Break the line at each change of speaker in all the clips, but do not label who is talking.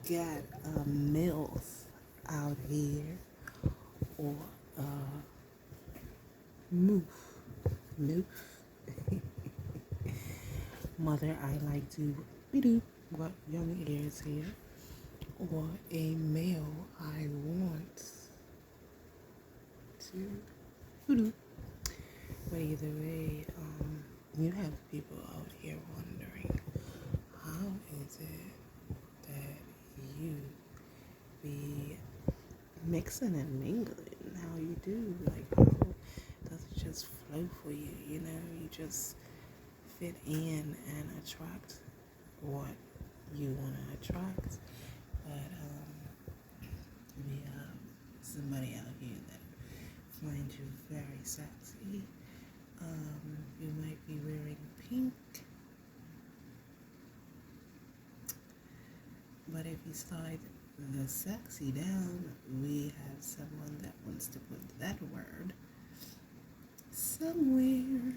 got a MILF out here or a MOOF. MOOF. Mother, I like to be what young ears here. Or a male, I want to voodoo. But either way, you have people out here wondering, how is it that you be mixing and mingling how you do? Like, how does it just flow for you? You know, you just fit in and attract what you want to attract. But we have somebody out here that finds you very sexy. You might be wearing pink, but if you slide the sexy down, we have someone that wants to put that word somewhere.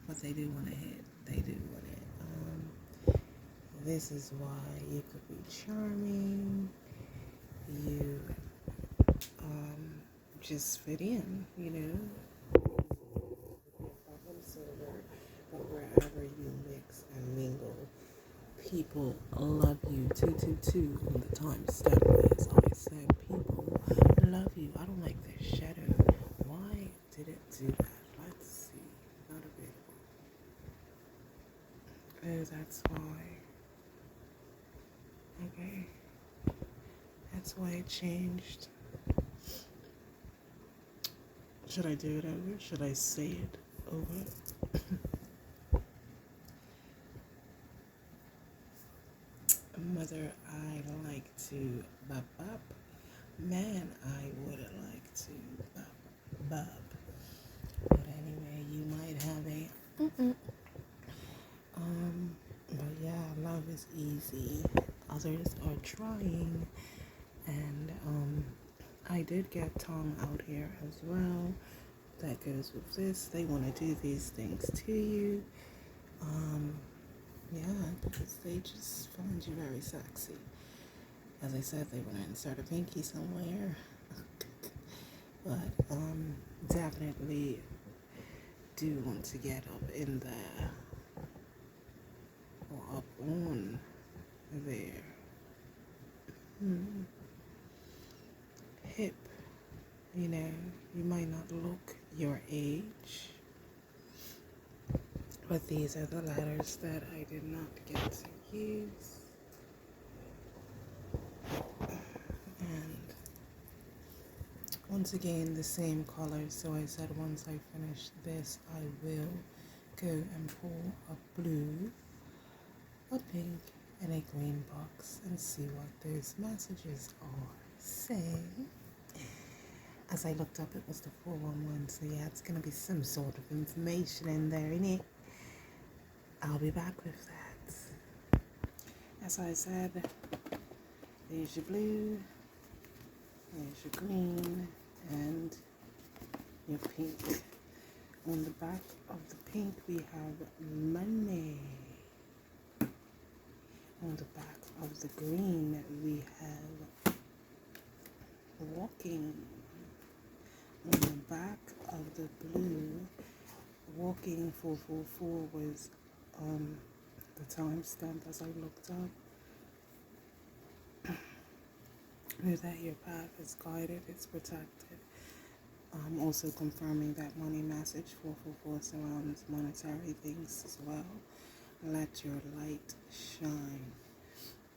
But they do want to hit. They do want it. This is why you could be charming. You just fit in, you know. But wherever you mix and mingle, people love you. 222 on the timestamp, as I said. People love you. I don't like this shadow. Why did it do that? Let's see. Not available. Oh, that's why. Okay. That's why it changed. Should I do it over? Should I say it over? Mother, I like to bop bop. Man, I would like to bop bop. But anyway, you might have a but yeah, love is easy. Others are trying, and I did get tongue out here as well. That goes with this. They want to do these things to you. Yeah, because they just find you very sexy. As I said, they want to insert a pinky somewhere. But definitely do want to get up in there or up on there. Hip, you know, you might not look your age, but these are the letters that I did not get to use. And once again, the same color. So I said once I finish this, I will go and pull a blue, a pink, and a green box and see what those messages are saying. As I looked up, it was the 411, so yeah, it's going to be some sort of information in there, innit? I'll be back with that. As I said, there's your blue, there's your green, and your pink. On the back of the pink, we have money. On the back of the green, we have walking. On the back of the blue, walking 444 was the timestamp as I looked up. Know that your path is guided, it's protected. Also confirming that money message 444 surrounds monetary things as well. Let your light shine.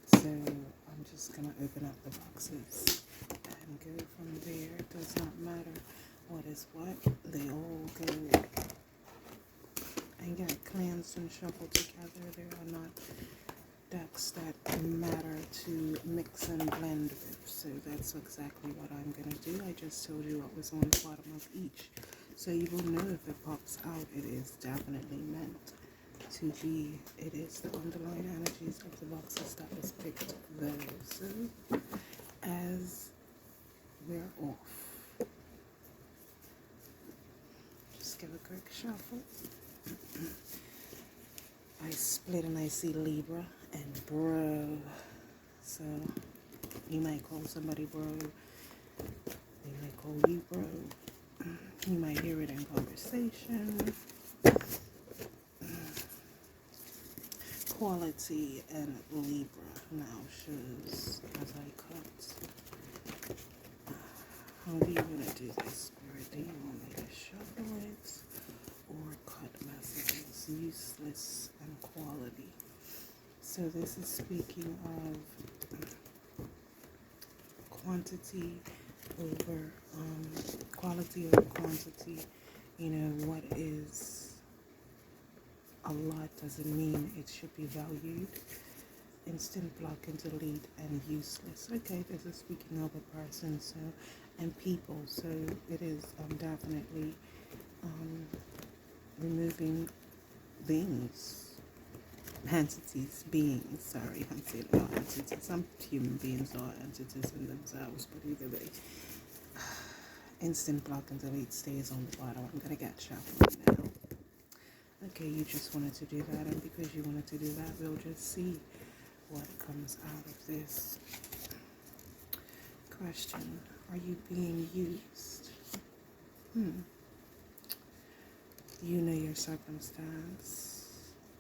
So I'm just gonna open up the boxes and go from there. It does not matter what is what. They all go and get cleansed and shuffled together. There are not decks that matter to mix and blend with. So that's exactly what I'm going to do. I just told you what was on the bottom of each. So you will know if it pops out, it is definitely meant to be. It is the underlying energies of the boxes that was picked there. So as we're off, just give a quick shuffle. I split and I see Libra and bro. So you might call somebody bro, they might call you bro. You might hear it in conversation. Quality and Libra now shows as I cut. How do you want to do this, Spirit? Do you want me to shuffle it or cut messages? Useless and quality. So this is speaking of quantity over quality over quantity. You know, what is a lot doesn't mean it should be valued. Instant block and delete and useless. Okay, this is speaking of a person, so, and people, so it is definitely removing things, entities, beings, sorry, I'm saying not entities. Some human beings are entities in themselves, but either way, instant block and delete stays on the bottom. I'm gonna get shuffled now. Okay, you just wanted to do that, and because you wanted to do that, we'll just see what comes out of this. Question: are you being used? You know your circumstance.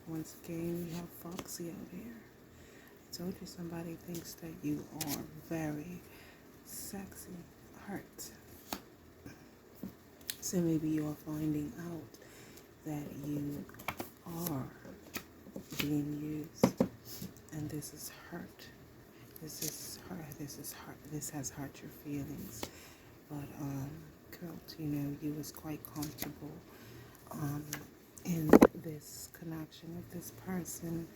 Once again, you have Foxy out here. I told you somebody thinks that you are very sexy, hurt. So maybe you are finding out that you are being used, and this is hurt. This is hurt. This has hurt your feelings. But Quilt, you know, you was quite comfortable in this connection with this person.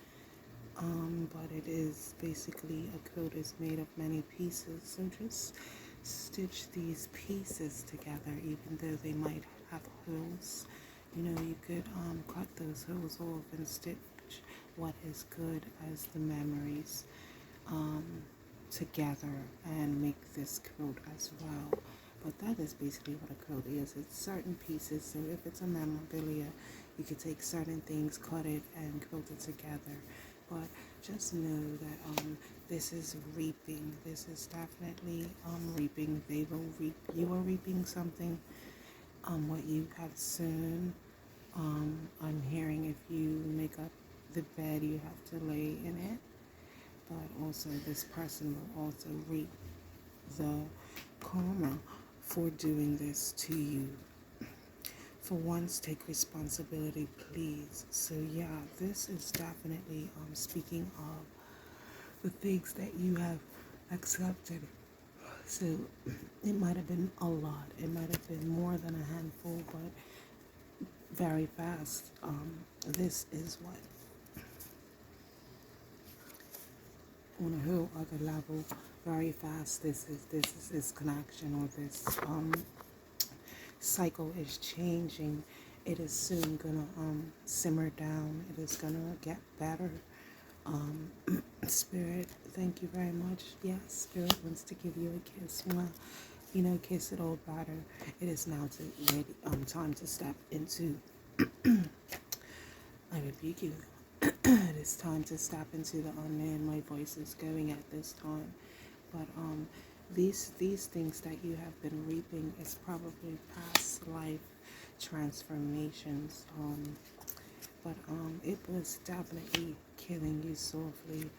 But it is basically, a quilt is made of many pieces. So just stitch these pieces together, even though they might have holes. You know, you could cut those holes off and stitch what is good as the memories together and make this quilt as well. But that is basically what a quilt is. It's certain pieces. So if it's a memorabilia, you could take certain things, cut it, and quilt it together. But just know that this is reaping. This is definitely reaping. They will reap. You are reaping something. What you have sown. I'm hearing if you make up the bed, you have to lay in it. But also, this person will also reap the karma for doing this to you. For once, take responsibility, please. So yeah, this is definitely speaking of the things that you have accepted. So it might have been a lot. It might have been more than a handful, but very fast. This is what, on a whole other level, very fast. This is connection, or this cycle is changing. It is soon gonna simmer down. It is gonna get better. Spirit, thank you very much. Yes, Spirit wants to give you a kiss. Well, you know, kiss it all better. It is now time to step into. I rebuke you. It is time to step into the unknown. My voice is going at this time, but these things that you have been reaping is probably past life transformations. But it was definitely killing you softly.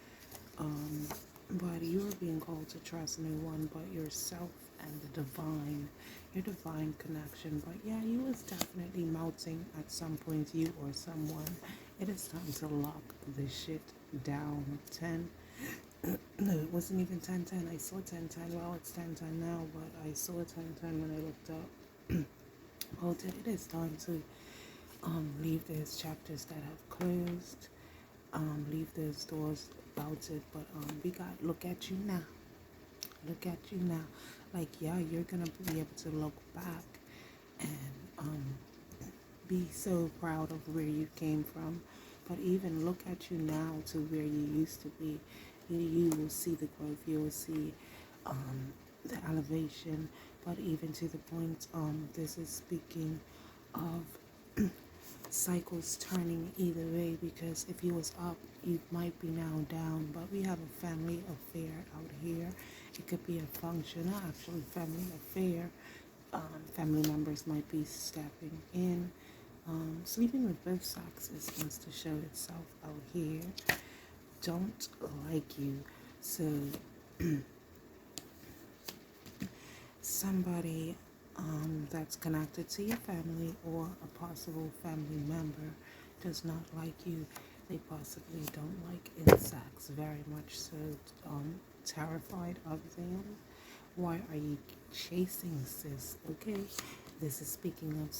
But you are being called to trust no one but yourself and the divine, your divine connection. But yeah, you was definitely melting at some point, you or someone. It is time to lock this shit down. 10. No, it wasn't even 10:10. I saw 10:10. Well, it's 10:10 now, but I saw 10:10 when I looked up. Well, it is time to leave those chapters that have closed. Leave those doors bolted. But we got, look at you now. Look at you now. Like, yeah, you're gonna be able to look back and be so proud of where you came from. But even look at you now to where you used to be. You will see the growth. You will see the elevation. But even to the point, this is speaking of cycles turning either way, because if you was up, you might be now down. But we have a family affair out here. It could be a function, or actually family affair. Family members might be stepping in. Sleeping with both sexes wants to show itself out here. Don't like you. So somebody that's connected to your family or a possible family member does not like you. They possibly don't like insects very much, so terrified of them. Why are you chasing, sis? Okay, this is speaking of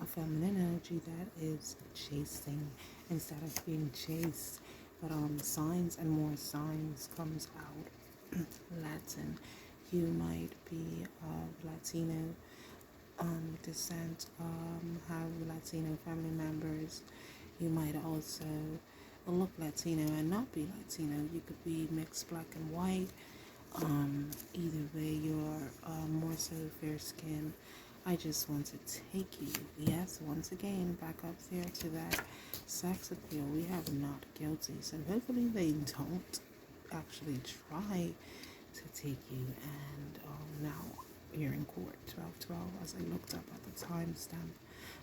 a feminine energy that is chasing instead of being chased. But signs and more signs comes out. Latin. You might be of Latino descent, have Latino family members. You might also look Latino and not be Latino. You could be mixed black and white. Either way, you're more so fair skin. I just want to take you, yes, once again, back up there to that sex appeal. We have not guilty, so hopefully they don't actually try to take you. And now you're in court, 12:12. As I looked up at the timestamp,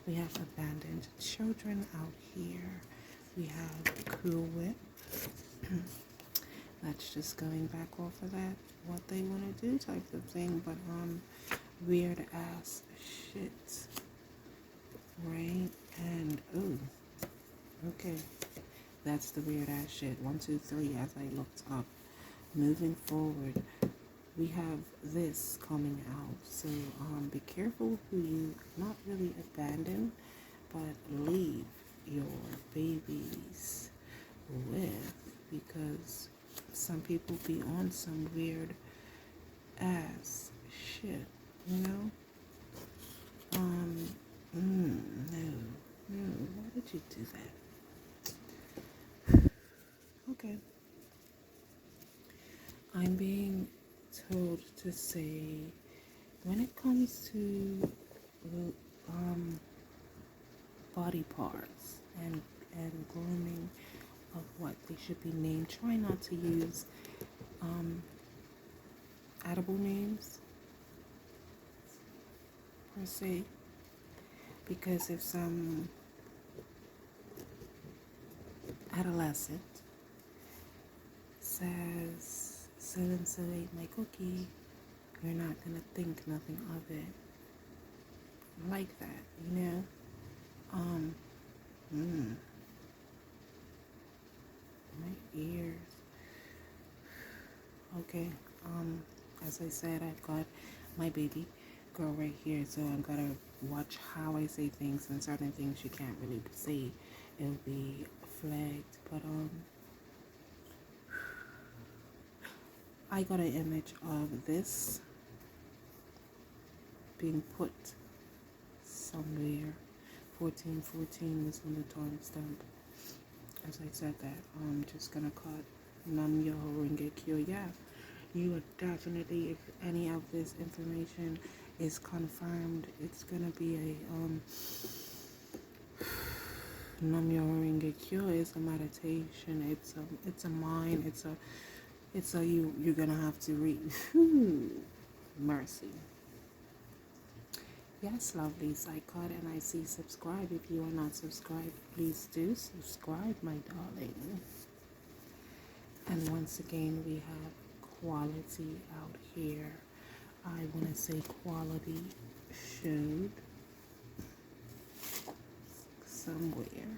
we have abandoned children out here. We have Cool Whip. That's just going back off of that, what they want to do type of thing. But weird ass shit, right? And okay, that's the weird ass shit. 1, 2, 3. As I looked up, moving forward, we have this coming out. So be careful who you not really abandon, but leave your babies with, because some people be on some weird ass shit, you know? No, why did you do that? Okay. I'm being told to say, when it comes to body parts and grooming of what they should be named, try not to use edible names per se, because if some adolescent says so and so ate my cookie, you're not gonna think nothing of it like that, you know? My ears. Okay, as I said, I've got my baby girl right here, so I'm gonna watch how I say things, and certain things you can't really say. It'll be flagged, but I got an image of this being put somewhere. 1414 was on the timestamp. As I said that, I'm just gonna cut Nam Yo Ringe Kyo. Yeah, you are definitely, if any of this information is confirmed, it's gonna be a Nam Yo Ringe Kyo is a meditation. It's a mind. It's a you're gonna have to read. Mercy. Yes, lovelies, I caught and I see subscribe. If you are not subscribed, please do subscribe, my darling. And once again, we have quality out here. I want to say quality showed somewhere.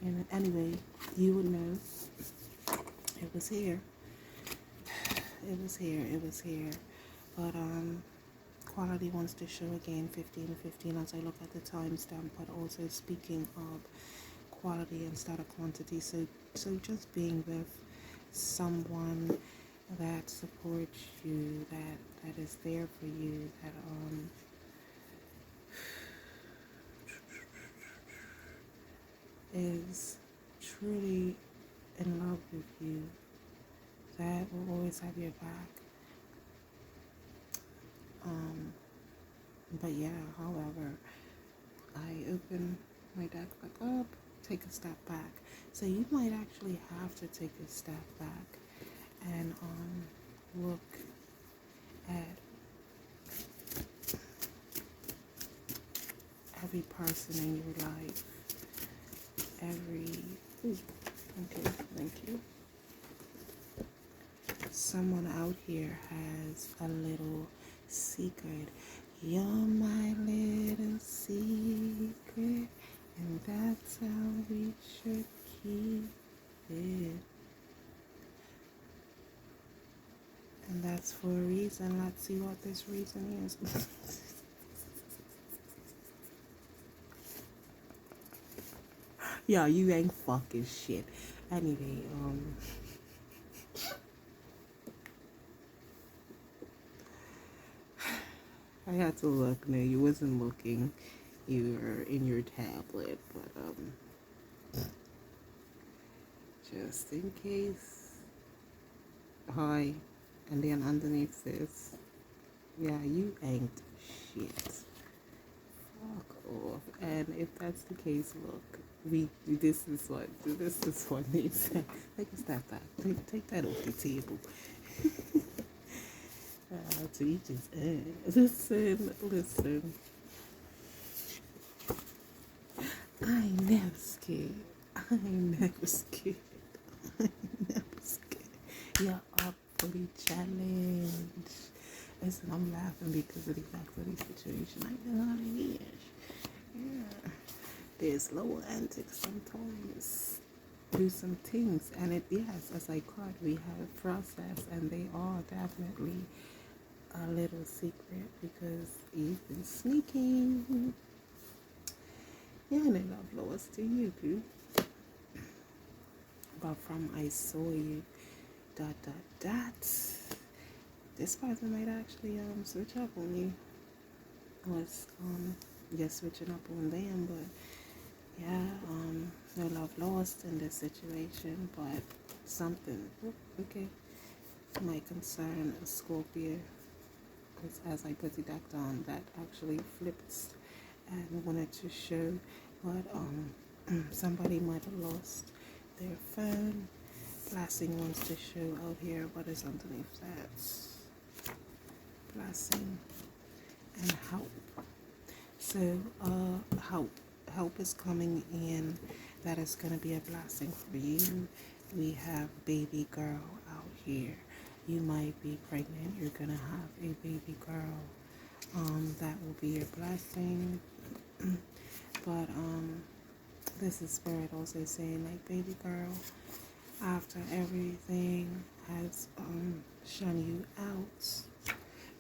And anyway, you would know it was here. It was here. But quality wants to show again 15:15 as I look at the timestamp, but also speaking of quality instead of quantity. So just being with someone that supports you, that is there for you, that is truly in love with you, that will always have your back. But yeah, however, I open my deck back up, take a step back. So you might actually have to take a step back and look at every person in your life, okay, thank you. Someone out here has a little secret. You're my little secret, and that's how we should keep it. And that's for a reason. Let's see what this reason is. Yeah, you ain't fucking shit. Anyway, I had to look. No, you wasn't looking. You were in your tablet, but just in case. Hi, and then underneath this, yeah, you ain't shit. Fuck off. And if that's the case, look, this is what needs. Take a step back. Take that off the table. To each his own. Listen. I ain't never scared. I ain't never scared. I ain't never scared. You're up for the challenge. Listen, I'm laughing because of the fact of the situation. I know how it is. Yeah. There's lower antics sometimes. Do some things, and yes, as I caught, we have process, and they are definitely a little secret because you've been sneaking. Yeah, and I love lost to you, too. But from I saw you, ... This person might actually switch up on you. Was switching up on them, but yeah, no love lost in this situation, but something okay might concern a Scorpio, because as I put the deck down, that actually flips and wanted to show what somebody might have lost their phone. Blessing wants to show out here what is underneath that. Blessing and help. So help is coming in. That is going to be a blessing for you. We have baby girl out here. You might be pregnant. You're going to have a baby girl. That will be a blessing. But this is Spirit also saying, like, baby girl, after everything has shown you out,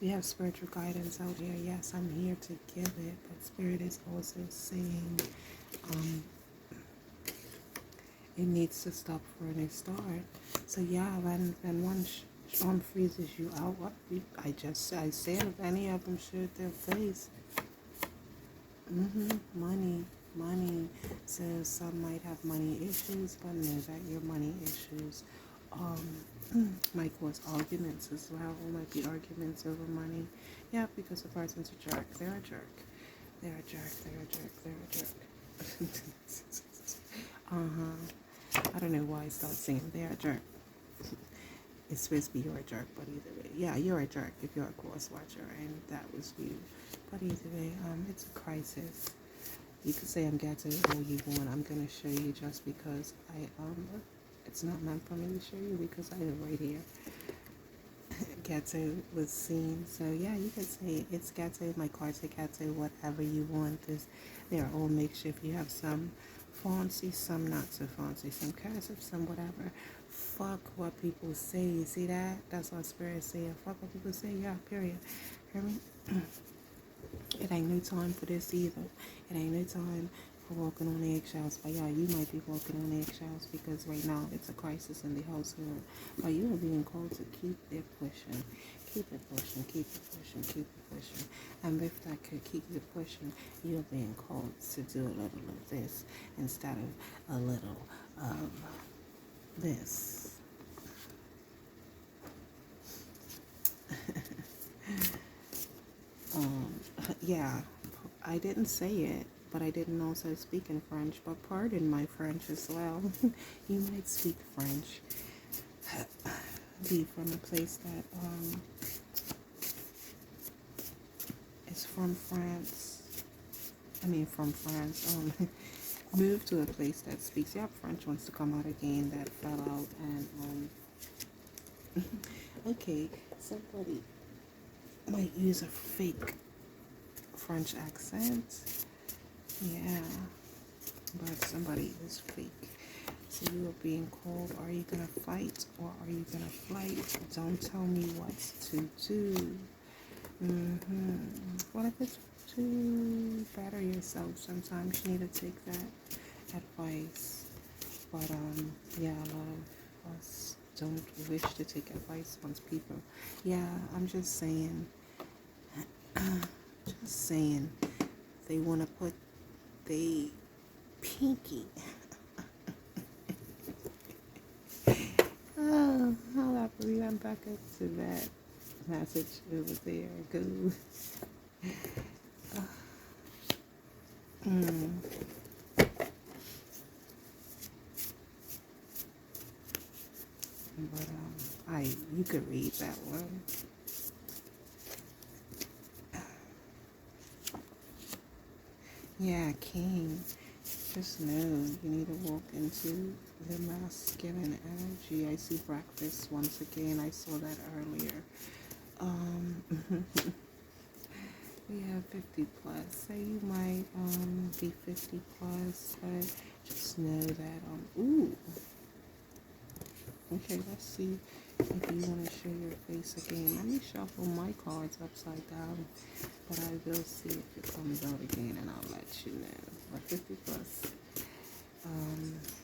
we have spiritual guidance out here. Yes, I'm here to give it, but Spirit is also saying it needs to stop for a new start. So yeah, when one freezes you out, I said if any of them showed their face, money. So some might have money issues, but know that your money issues might cause arguments as well. Or might be arguments over money. Yeah, because the person's a jerk. They're a jerk. They're a jerk. I don't know why I started singing. They're a jerk. It's supposed to be you're a jerk, but either way. Yeah, you're a jerk if you're a cross watcher, and that was you. But either way, it's a crisis. You can say I'm ghetto all you want. I'm gonna show you just because it's not meant for me to show you because I live right here. Ghetto was seen, so yeah, you could say it's ghetto. My cards are ghetto. Whatever you want, they're all makeshift. You have some fancy, some not so fancy, some cursive, some whatever. Fuck what people say. You see that? That's what Spirit say. Fuck what people say. Yeah, period. Hear me? It ain't no time for this either. It ain't no time for walking on eggshells. But yeah, you might be walking on eggshells because right now it's a crisis in the household. But you are being called to keep it pushing. Keep it pushing. And with that could keep it pushing, you're being called to do a little of this instead of a little of this. Yeah, I didn't say it, but I didn't also speak in French. But pardon my French as well. You might speak French. Be from a place that is from France. I mean, from France. Move to a place that speaks. Yeah, French wants to come out again. That fell out and okay, somebody might use a fake French accent. Yeah, but somebody is fake. So you are being called. Are you gonna fight or are you gonna flight? Don't tell me what to do. What if it's to better yourself? Sometimes you need to take that advice. But yeah, a lot of us don't wish to take advice from people. Yeah, I'm just saying. Just saying. They want to put they pinky. Oh, how happily I'm back up to that message over there. Go. But you could read that one. Yeah, King. Just know you need to walk into the masculine energy. I see breakfast once again. I saw that earlier. We have 50 plus. So you might be 50 plus, but just know that ooh. Okay, let's see if you want to show your face again. Let me shuffle my cards upside down, but I will see if it comes out again, and I'll let you know. But 50 plus,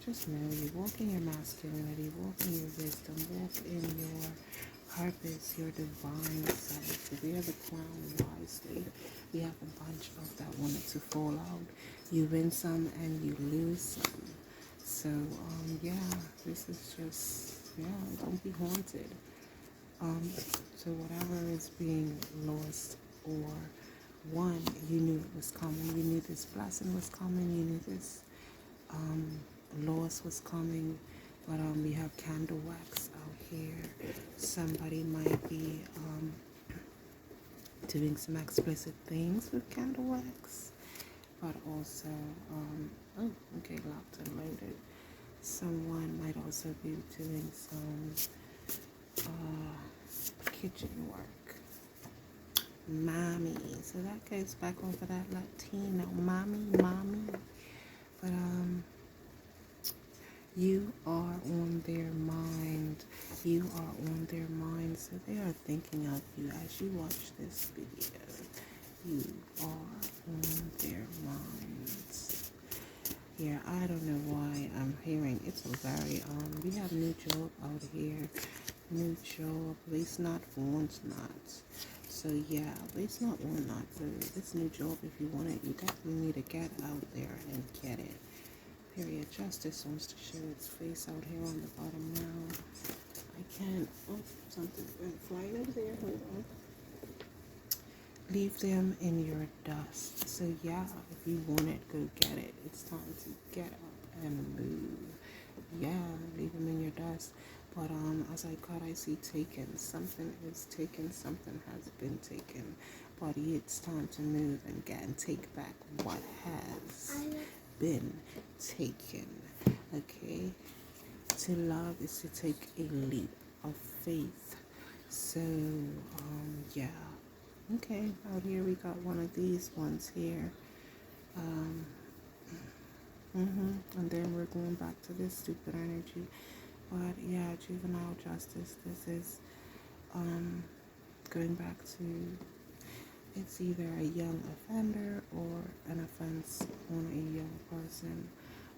just know you walk in your masculinity, walk in your wisdom, walk in your purpose, your divine self. We have the crown wisely. We have a bunch of that wanted to fall out. You win some and you lose some. So, yeah, this is just, yeah, don't be haunted. So whatever is being lost or won, you knew it was coming. You knew this blessing was coming. You knew this loss was coming. But we have candle wax out here. Somebody might be doing some explicit things with candle wax. But also, oh, okay, locked and loaded. Someone might also be doing some kitchen work. Mommy. So that goes back over that Latino. Mommy. But you are on their mind. You are on their mind. So they are thinking of you as you watch this video. You are on their minds. Yeah, I don't know why I'm hearing it's a very we have new job out here. New job, at least not want not. So yeah, at least not want not. So this new job, if you want it, you definitely need to get out there and get it. Period. Justice wants to show its face out here on the bottom now. I can't. Oh, something's been flying over there. Hold on. Leave them in your dust. So yeah, if you want it, go get it. It's time to get up and move. Yeah, leave them in your dust. But as I see taken. Something is taken. Something has been taken. But it's time to move and get and take back what has been taken. Okay. To love is to take a leap of faith. So yeah. Okay, out here we got one of these ones here. And then we're going back to this stupid energy. But yeah, juvenile justice. This is going back to, it's either a young offender or an offense on a young person.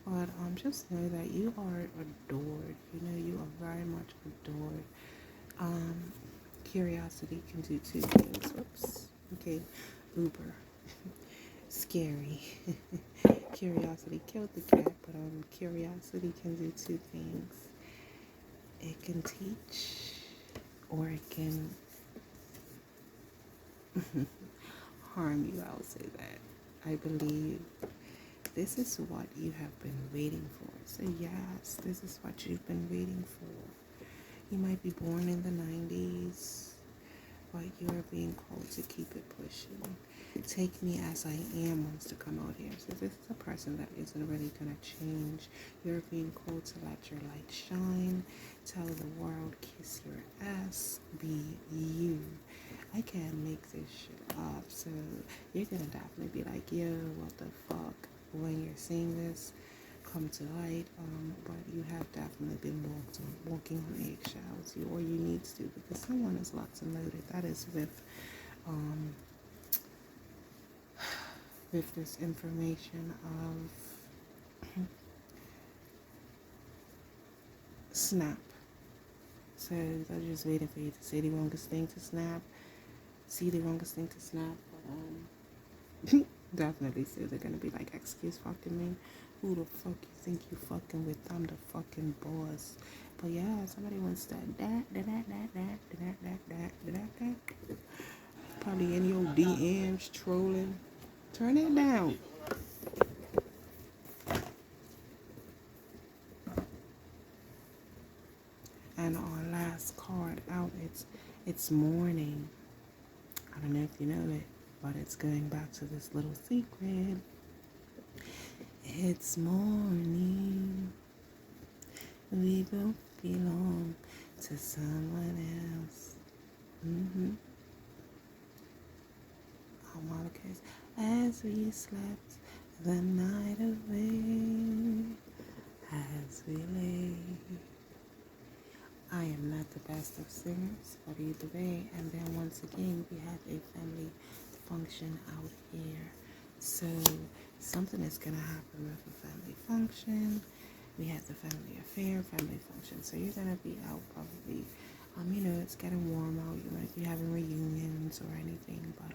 But just know that you are adored. You know, you are very much adored. Curiosity can do two things. Whoops. Okay. Uber. Scary. Curiosity killed the cat, but curiosity can do two things. It can teach, or it can harm you. I'll say that. I believe this is what you have been waiting for. So yes, this is what you've been waiting for. You might be born in the 90s, but you're being called to keep it pushing. Take me as I am wants to come out here. So this is a person that isn't really going to change. You're being called to let your light shine. Tell the world, kiss your ass, be you. I can't make this shit up. So you're going to definitely be like, yo, what the fuck? When you're seeing this come to light, but you have definitely been walking on eggshells. Or you need to, because someone is locked and loaded. That is with this information of snap. So they're just waiting for you to say the wrongest thing to snap, see the wrongest thing to snap. But definitely so they're gonna be like, excuse fucking me. Who the fuck you think you fucking with? I'm the fucking boss. But yeah, somebody wants that. Probably in your DMs trolling. Turn it down. And our last card out, it's morning. I don't know if you know it, but it's going back to this little secret. It's morning. We both belong to someone else. Oh, Marcus, as we slept the night away, as we lay. I am not the best of singers, but either way. And then once again, we have a family function out here. So something is going to happen with a family function. We have the family affair, family function. So you're going to be out probably, it's getting warm out. You might be having reunions or anything, but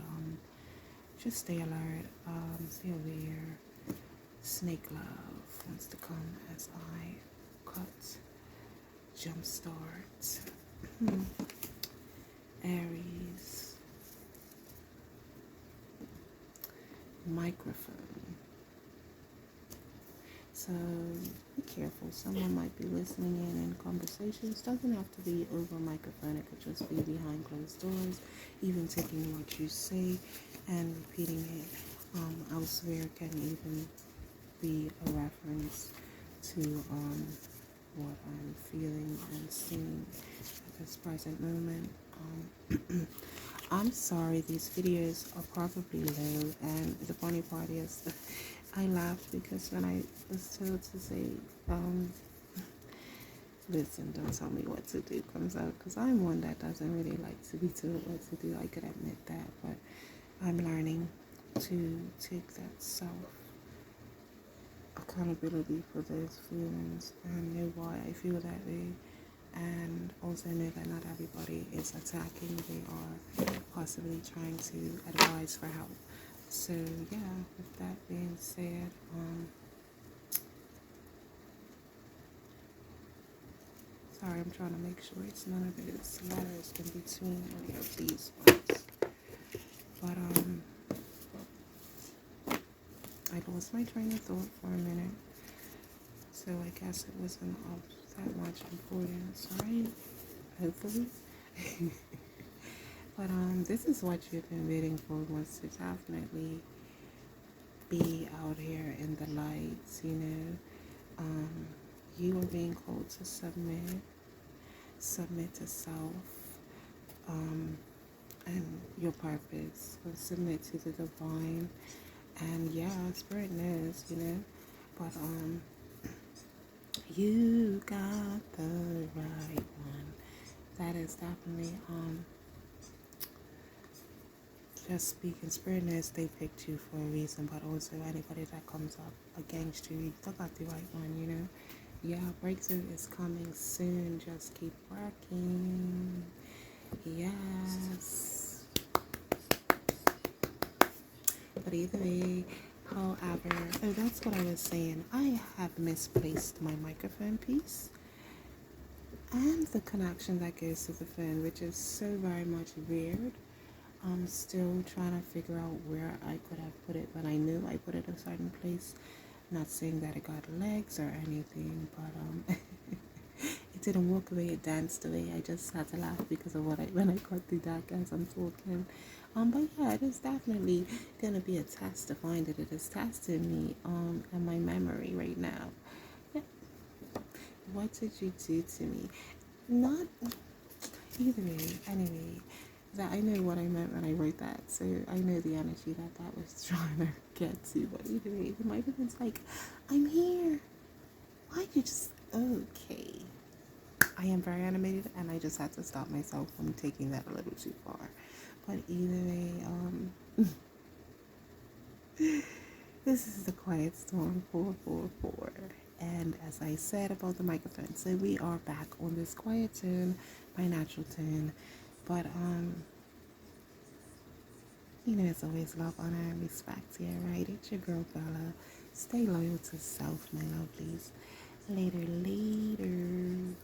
just stay alert, stay aware. Snake love wants to come as I cut. Jumpstart. Aries. Microphone. So be careful. Someone might be listening in conversations. Doesn't have to be over microphone. It could just be behind closed doors. Even taking what you say and repeating it elsewhere can even be a reference to what I'm feeling and seeing at this present moment. I'm sorry, these videos are probably low, and the funny part is I laughed because when I was told to say, listen, don't tell me what to do comes out, because I'm one that doesn't really like to be told what to do. I could admit that, but I'm learning to take that self accountability for those feelings and know why I feel that way, and also know that not everybody is attacking. They are possibly trying to advise for help. So yeah, with that being said, sorry, I'm trying to make sure it's none of those letters in between any of these ones. But I lost my train of thought for a minute, so I guess it wasn't of that much importance, right? Hopefully. But this is what you've been waiting for, was to definitely be out here in the lights, you are being called to submit to self, and your purpose, or submit to the divine. And yeah, Spirit knows, but you got the right one. That is definitely just speaking. Spirit knows they picked you for a reason, but also anybody that comes up against you, you still got the right one, Yeah, breakthrough is coming soon. Just keep working. Yes. But either way, however, that's what I was saying. I have misplaced my microphone piece and the connection that goes to the phone, which is so very much weird. I'm still trying to figure out where I could have put it, but I knew I put it a certain place. Not saying that it got legs or anything, but it didn't walk away, it danced away. I just had to laugh because of when I got through that as I'm talking. But yeah, it is definitely gonna be a test to find it. It is testing me and my memory right now. Yeah. What did you do to me? Not either way. Anyway, that I know what I meant when I wrote that, so I know the energy that was trying to get to. But either way, my woman's like, I'm here. Why'd you just okay? I am very animated, and I just had to stop myself from taking that a little too far. But either way, this is the Quiet Storm 444. And as I said about the microphone, so we are back on this quiet tune, my natural tune. But it's always love, honor, and respect here, right? It's your girl Bella. Stay loyal to self, my lovelies. Later, later.